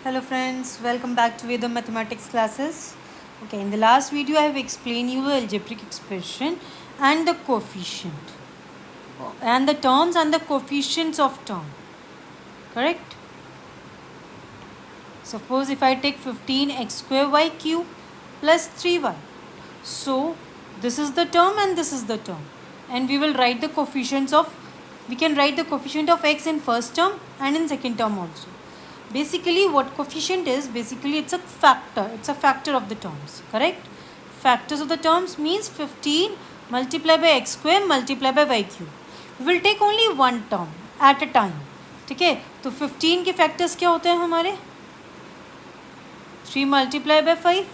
Hello friends, welcome back to Vedam Mathematics classes. Okay, in the last video I have explained you the algebraic expression and the coefficient and the terms and the coefficients of term. Correct? Suppose if I take 15x square y cube plus 3y. So this is the term and this is the term. And we will write the coefficients of, we can write the coefficient of x in first term and in second term also. Basically what coefficient is, basically it's a factor of the terms, correct? Factors of the terms means 15 multiplied by x square multiplied by y cube. We will take only one term at a time. ठीक है, तो 15 के factors क्या होते हैं हमारे? 3 multiplied by 5,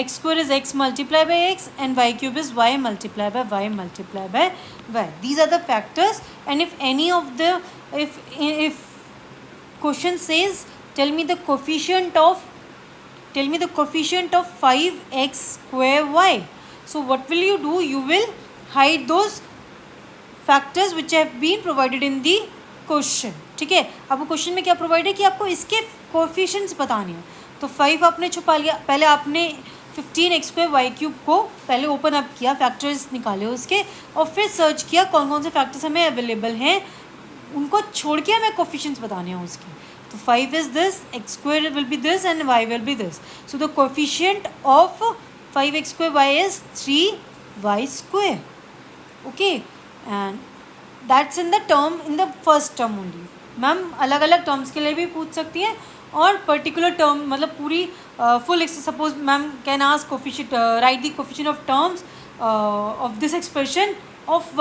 x square is x multiplied by x and y cube is y multiplied by y multiplied by y. These are the factors, and if any of the if question says tell me the coefficient of 5x square y, so what will you do? You will hide those factors which have been provided in the question. ठीक है, आपको question में क्या provide है कि आपको इसके coefficients बताने हैं. तो 5 आपने छुपा लिया. पहले आपने 15x स्क्वायर वाई क्यूब को पहले ओपन अप किया, फैक्टर्स निकाले उसके, और फिर सर्च किया कौन कौन से फैक्टर्स हमें अवेलेबल हैं, उनको छोड़ के हमें कोएफिशिएंट्स बताने हैं उसके. तो 5 is this, x square will be this and y will be this. So the coefficient of 5x square y is 3y square. Okay, and that's in the term, in the first term only. Ma'am अलग अलग terms के लिए भी पूछ सकती हैं, और particular term मतलब पूरी full. Suppose ma'am can ask coefficient, right the coefficient of terms of this expression of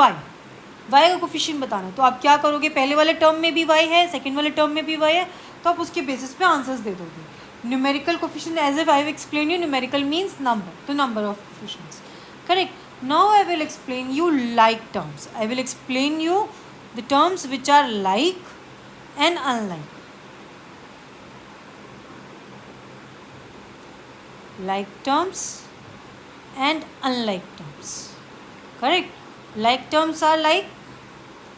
Y का कोफिशिएंट बताना. तो आप क्या करोगे, पहले वाले टर्म में भी वाई है, सेकेंड वाले टर्म में भी वाई है, तो आप उसके बेसिस पे आंसर्स दे दोगे. Numerical coefficient as if I have explain you, numerical means number, तो number of coefficients. Correct. Now I will explain you like terms. I will explain you the terms which are like and unlike. Like terms and unlike terms. Correct? Like terms are like,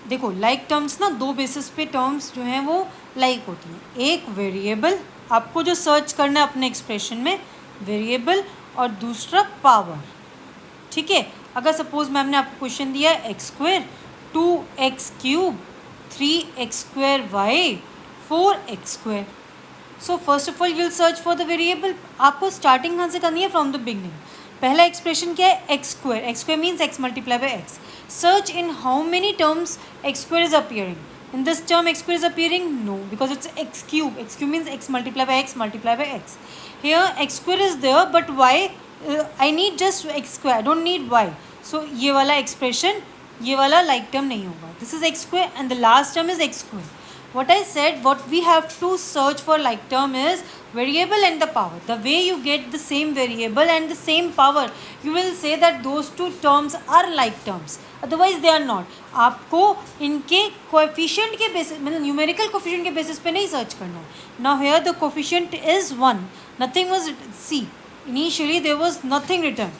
देखो like terms ना दो basis पे terms जो हैं वो like होती हैं. एक वेरिएबल, आपको जो सर्च करना है अपने एक्सप्रेशन में, वेरिएबल, और दूसरा पावर. ठीक है. अगर सपोज मैम ने आपको क्वेश्चन दिया है X square 2x cube 3x square Y 4x square, so first of all you will search for the variable. आपको स्टार्टिंग कहाँ से करनी है? From the beginning. पहला एक्सप्रेशन क्या है? X square. X square means X multiply by X. Search in how many terms X square is appearing. In this term x square is appearing? No, because it's x cube. X cube means x multiplied by x multiplied by x. Here x square is there, but y, I need just x square, I don't need y. So ये वाला expression, ये वाला like term नहीं होगा. This is x square and the last term is x square. What I said, what we have to search for like term is variable and the power. The way you get the same variable and the same power, you will say that those two terms are like terms. Otherwise they are not. आपको इनके coefficient के basis, मतलब numerical coefficient के basis पे नहीं search करना है. Now here the coefficient is 1. Nothing was, see, initially there was nothing written.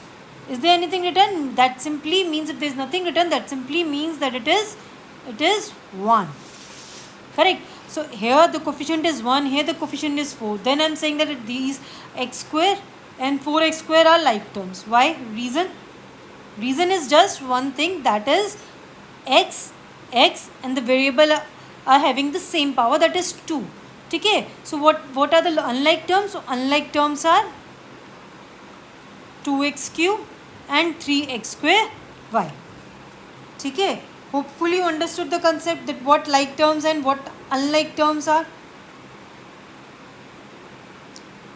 Is there anything written? That simply means, if there is nothing written, that simply means that it is 1. Correct. So here the coefficient is 1, here the coefficient is 4. Then I am saying that these x square and 4x square are like terms. Why? Reason is just one thing, that is x and the variable are having the same power, that is 2. ठीक है. So what are the unlike terms? So unlike terms are 2x cube and 3x square y. ठीक है. Hopefully you understood the concept that what like terms and what unlike terms are.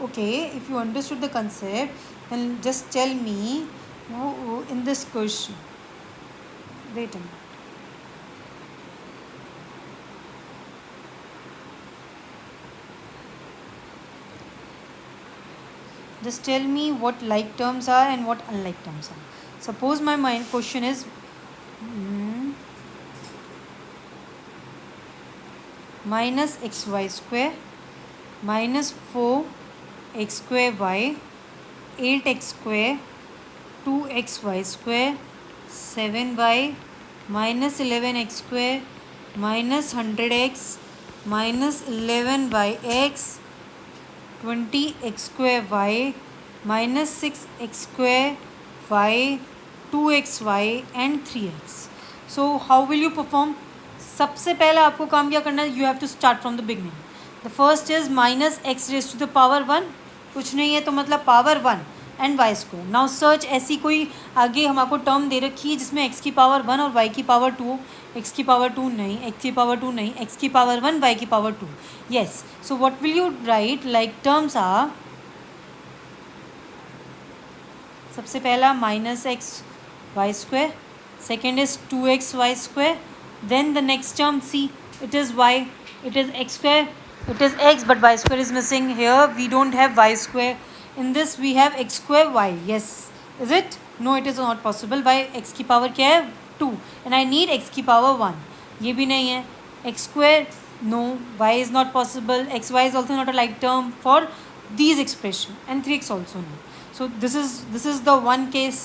Okay, if you understood the concept, then just tell me in this question. Wait a minute. Just tell me what like terms are and what unlike terms are. Suppose my question is minus xy square minus 4x square y 8x square 2xy square 7y minus 11x square minus 100x minus 11yx 20x² minus 6x²y, 2xy and 3x. So how will you perform? सबसे पहले आपको काम क्या करना है? You have to start from the beginning. The first is minus X raise to the power 1. कुछ नहीं है तो मतलब power 1 and Y square. Now search ऐसी कोई आगे हमको टर्म दे रखी है जिसमें एक्स की पावर 1 और वाई की पावर 2 हो. एक्स की पावर 2 नहीं, एक्स की पावर 2 नहीं, एक्स की पावर 1, वाई की power 2. Yes. So what will you write? Like terms are, सबसे पहला minus X Y square, second is 2xy square, then the next term, see, it is y, it is x square, it is x, but y square is missing. Here we don't have y square, in this we have x square y. Yes, is it? No, it is not possible. Why? X की power क्या है? 2 and I need x की power 1. ये भी नहीं है. x square, no. y is not possible. xy is also not a like term for these expression, and 3x also no. So this is the one case.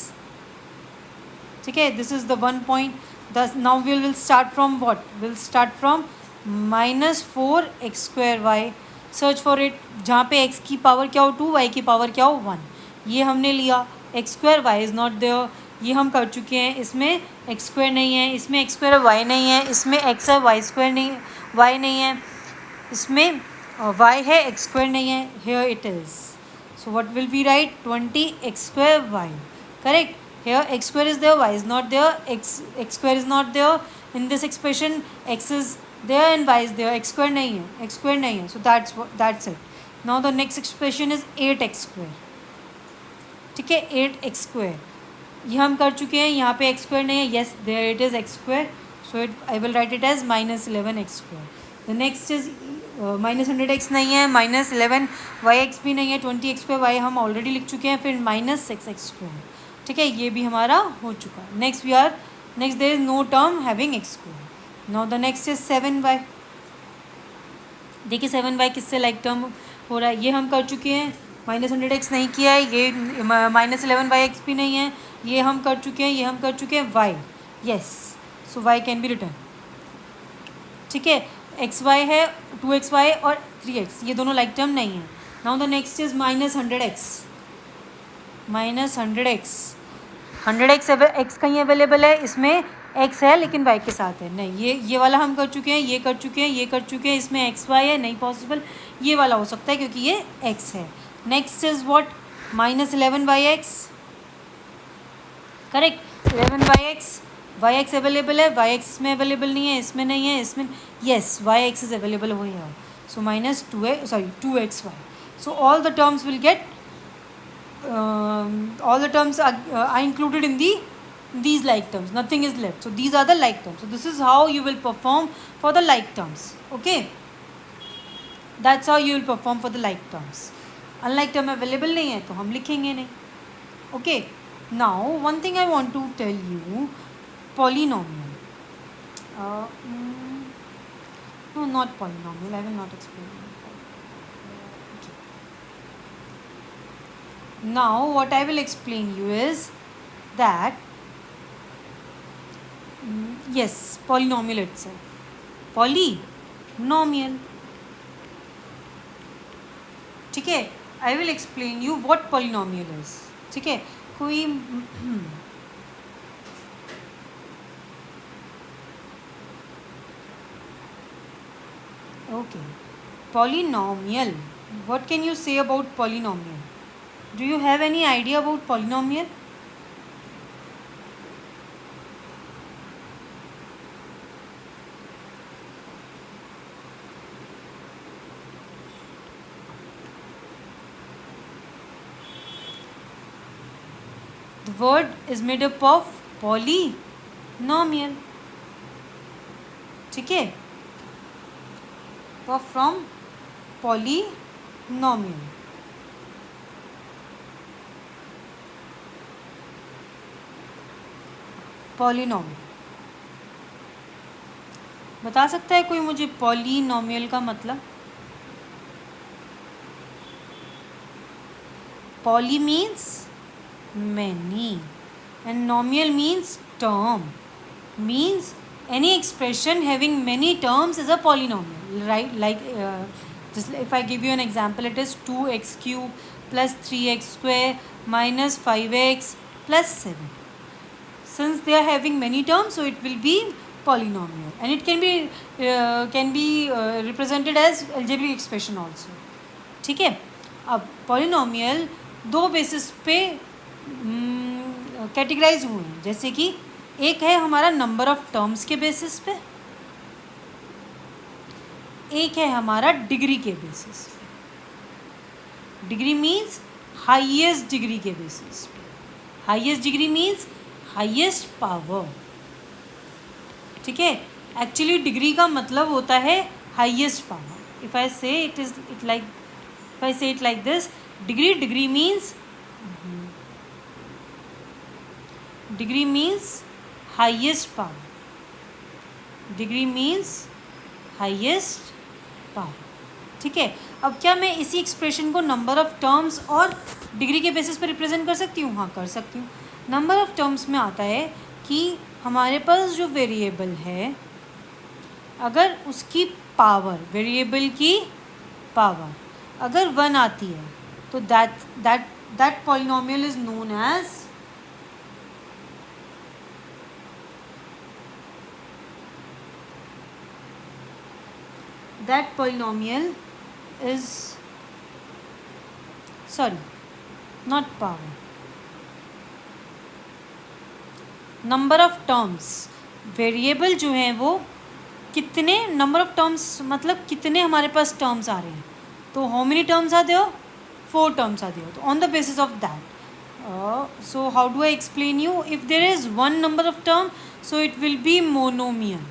ठीक है, this is the one point. Now we will start from what? Will start from -4x²y. Search for it. जहाँ पे x की power क्या हो 2, y की power क्या हो 1. ये हमने लिया. x² y is not there. ये हम कर चुके हैं. इसमें x² नहीं है, इसमें x² y नहीं है, इसमें x है y² नहीं, y नहीं है, इसमें y है x² नहीं है. Here it is. So what will be right? 20x²y. Correct. Here x square is there, y is not there, x square is not there in this expression, x is there and y is there, x square नहीं है, x square नहीं है. So that's it. Now the next expression is 8x². ठीक है, 8x². ये हम कर चुके हैं. यहाँ पे x square नहीं है. Yes, there it is x². So I will write it as -11x². The next is -100x नहीं है, -11yx भी नहीं है, 20x²y हम ऑलरेडी लिख चुके हैं. फिर -6x². ठीक है, ये भी हमारा हो चुका है. Next there is no term having x square. Now the next is 7y. देखिए 7y किससे लाइक टर्म हो रहा है? ये हम कर चुके हैं. -100x नहीं किया है. ये -11yx भी नहीं है. ये हम कर चुके हैं. ये हम कर चुके हैं. y. Yes. So y can be return. ठीक है, xy है, 2xy और 3x, ये दोनों लाइक टर्म नहीं है. Now the next is -100x. -100x x कहीं अवेलेबल है? इसमें x है लेकिन y के साथ है. नहीं, ये वाला हम कर चुके हैं. ये कर चुके हैं. ये कर चुके हैं. इसमें x y है, नहीं पॉसिबल. ये वाला हो सकता है क्योंकि ये x है. Next is what? -11yx. Correct. 11yx. yx available है, yx इसमें अवेलेबल नहीं है, इसमें नहीं है, इसमें yes, yx is available over here. So -2xy. So all the terms will get all the terms are included in these like terms. Nothing is left. So these are the like terms. So this is how you will perform for the like terms. Okay, that's how you will perform for the like terms. Unlike term available नहीं है तो हम लिखेंगे नहीं. Okay, now one thing I want to tell you, polynomial. No, not polynomial. I will not explain. Now what I will explain you is that yes, polynomial itself. Polynomial. ठीक है, I will explain you what polynomial is. ठीक है, कोई okay, polynomial. What can you say about polynomial? Do you have any idea about polynomial? The word is made up of polynomial. ठीक है, from polynomial. Polynomial. बता सकता है कोई मुझे पॉलीनोमियल का मतलब? Poly means many and nomial means term. Means any expression having many terms is a polynomial, right? Like Just if I give you an example, it is 2x cube plus 3x square minus 5x plus 7. Since they are having many terms, so it will be polynomial, and it can be represented as algebraic expression also. ठीक है. अब polynomial दो basis पे categorise हुए हैं, जैसे कि एक है हमारा नंबर ऑफ टर्म्स के बेसिस पे, एक है हमारा डिग्री के बेसिस पे. डिग्री मीन्स हाईएस्ट डिग्री के बेसिस पे. Highest degree means highest power. ठीक है. एक्चुअली डिग्री का मतलब होता है हाईएस्ट पावर. इफ आई से it like this, degree means highest power. Degree means highest power. ठीक है. अब क्या मैं इसी एक्सप्रेशन को नंबर ऑफ टर्म्स और डिग्री के बेसिस पर रिप्रेजेंट कर सकती हूँ? हाँ, कर सकती हूँ. नंबर ऑफ टर्म्स में आता है कि हमारे पास जो वेरिएबल है, अगर उसकी पावर, वेरिएबल की पावर अगर 1 आती है, तो that polynomial is known as not power, number of terms. Variable जो है वो कितने, नंबर ऑफ टर्म्स मतलब कितने हमारे पास टर्म्स आ रहे हैं. तो how many terms are there? 4 terms are there. तो on the basis of that, so how do I explain you? If there is 1 number of term, so it will be monomial.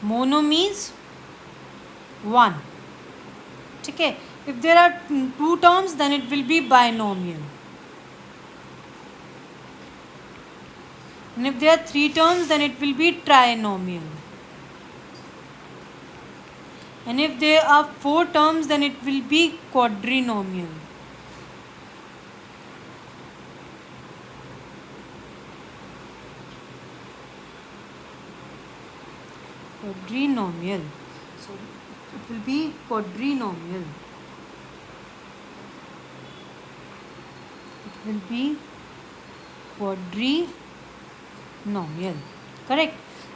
Mono means 1. ठीक है. If there are 2 terms, then it will be binomial. And if there are 3 terms, then it will be trinomial. And if there are 4 terms, then it will be quadrinomial. Quadrinomial. So it will be quadrinomial. It will be quadrinomial. Correct.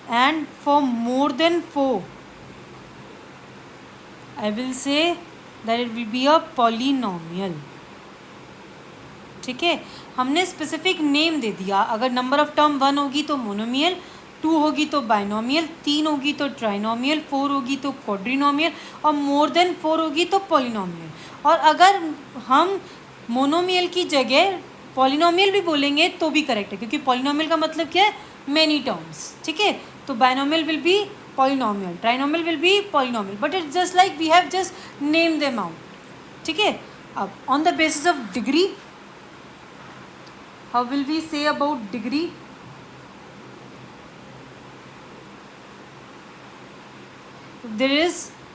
And for more than 4, I will say that it will be a polynomial. ठीक है. हमने specific name दे दिया. अगर number of term 1 होगी तो monomial, 2 होगी तो binomial, 3 होगी तो ट्राइनोमियल, 4 होगी तो क्वाड्रिनोमियल, और मोर देन 4 होगी तो पॉलिनोमियल. और अगर हम मोनोमियल की जगह पॉलिनोमियल भी बोलेंगे तो भी करेक्ट है, क्योंकि पॉलिनोमियल का मतलब क्या है? Many terms. ठीक है. तो binomial will be polynomial, trinomial will be polynomial, but it's just like we have just name them out. ठीक है. अब on the basis of degree, how will we say about degree?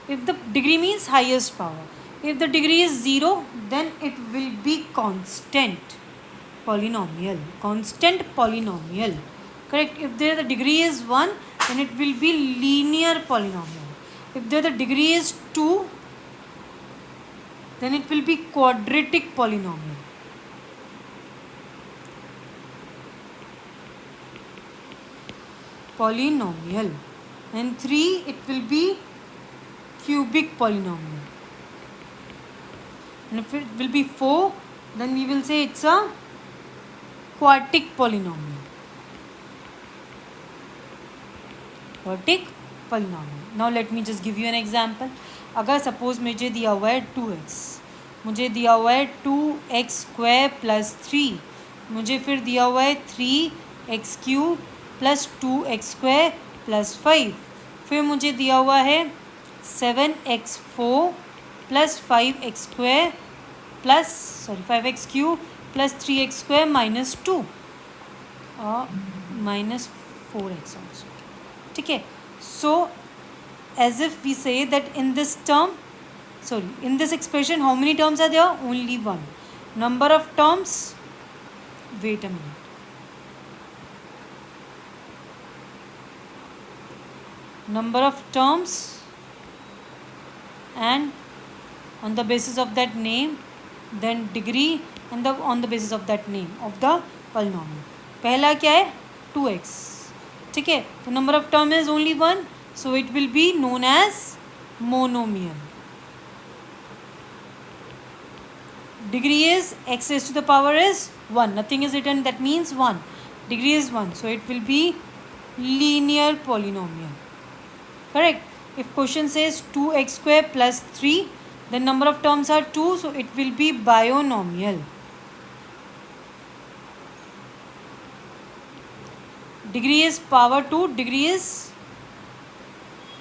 if the degree means highest power, if the degree is 0, then it will be constant polynomial. Correct. If there the degree is 1, then it will be linear polynomial. If there the degree is 2, then it will be quadratic polynomial. And 3, it will be cubic polynomial. And if it will be 4, then we will say it's a quartic polynomial. Now let me just give you an example. अगर suppose मुझे दिया हुआ है 2x, मुझे दिया हुआ है 2x square plus 3, मुझे फिर दिया हुआ है 3x cube plus 2x square plus 5, फिर मुझे दिया हुआ है 7x4 plus 5x square plus 5x cube plus 3x square minus 2 और माइनस 4x ऑल्सो. ठीक है. सो as if we say that in this expression, how many terms are there? Only 1. Number of terms, wait a minute, number of terms and on the basis of that name, then degree, and on the basis of that name of the polynomial. पहला क्या है 2x. ठीक है, तो number of term is only 1, so it will be known as monomial. Degree is x raised to the power is 1, nothing is written, that means 1. Degree is 1, so it will be linear polynomial. Correct. If question says 2x square plus 3, the number of terms are 2, so it will be binomial. Degree is power 2, degree is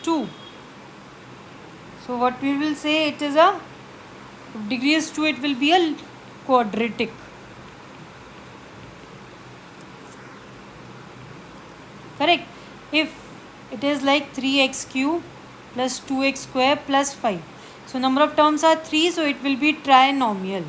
2. So what we will say, it is a, if degree is 2, it will be a quadratic. Correct. If it is like 3x cube plus 2x square plus 5. So number of terms are 3, so it will be trinomial.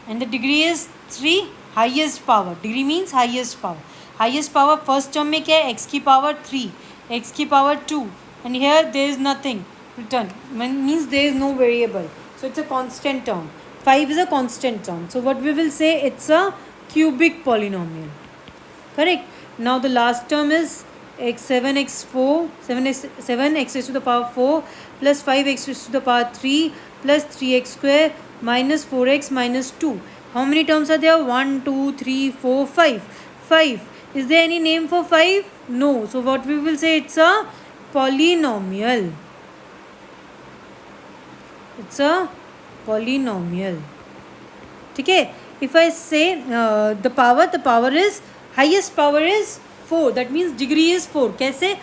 And the degree is 3, highest power. Degree means highest power. Highest power first term में क्या है, x की power 3, x की power 2, and here there is nothing written, means there is no variable, so it's a constant term. 5 is a constant term, so what we will say, it's a cubic polynomial. Correct. Now the last term is x7x4 7x raised to the power 4 plus 5x raised to the power 3 plus 3x square minus 4x minus 2. How many terms are there? 1 2 3 4 5. 5. Is there any name for 5? No. So what we will say, it's a polynomial. It's a polynomial. Okay. If I say the power is, highest power is 4, that means degree is 4. कैसे?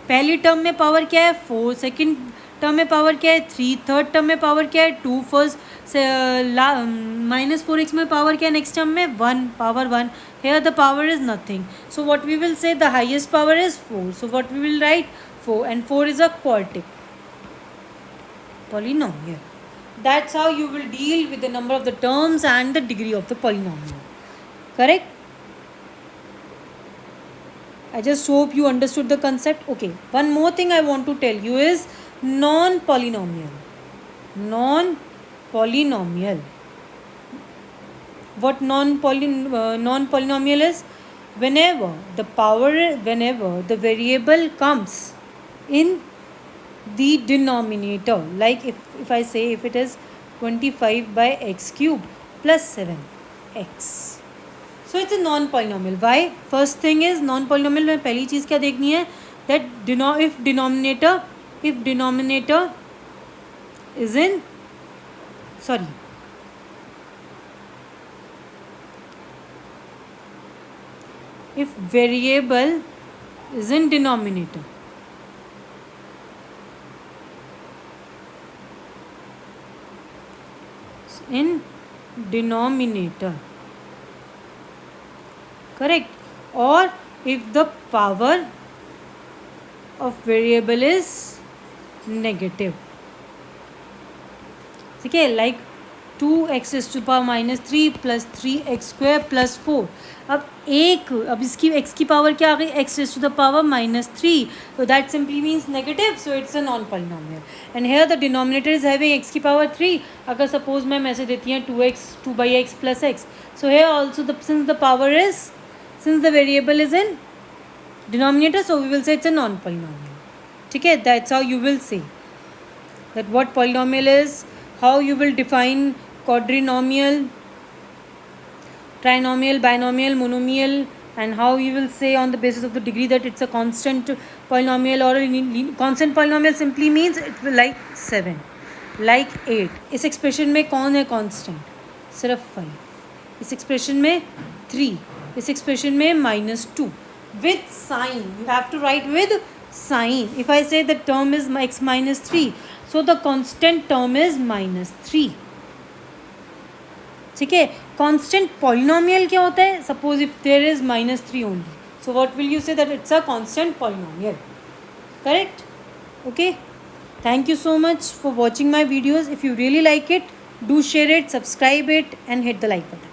पहली term में power क्या है 4, second term में power क्या है 3, third term में power क्या है 2, फर्स्ट माइनस 4x में पावर क्या है नेक्स्ट टर्म में 1, power 1. Here the power is nothing, so what we will say, the highest power is 4, so what we will write 4, and 4 is a quartic polynomial. That's how you will deal with the number of the terms and the degree of the polynomial. Correct? I just hope you understood the concept. Okay, one more thing I want to tell you is non-polynomial. Non-polynomial. What non-polynomial is? Whenever the variable comes in the denominator, like if I say, if it is 25 by x cube plus 7x, so it's a non-polynomial. Why? First thing is, non-polynomial में पहली चीज़ क्या देखनी है, that if denominator is in, sorry, if variable is in denominator, correct, or if the power of variable is negative. Okay, like 2x raised to the power minus 3 plus 3x square plus 4. अब इसकी x की power क्या आ गई, x raised to the power minus 3, so that simply means negative, so it's a non-polynomial. And here the denominator is having x की power 3. अगर suppose मैं ऐसे देती हैं 2 by x plus x, so here also since the variable is in denominator, so we will say it's a non-polynomial. Okay, that's how you will say that what polynomial is, how you will define quadrinomial, trinomial, binomial, monomial, and how you will say on the basis of the degree that it's a constant polynomial or a constant polynomial simply means it will like 7, like 8. इस expression में कौन है constant, सिर्फ 5. इस expression में 3, इस expression में -2. With sign, you have to write with sign. If I say the term is x minus 3, so the constant term is -3. ठीक है. Constant polynomial क्या होता है? Suppose if there is -3 only, so what will you say, that it's a constant polynomial? Correct? Okay. Thank you so much for watching my videos. If you really like it, do share it, subscribe it, and hit the like button.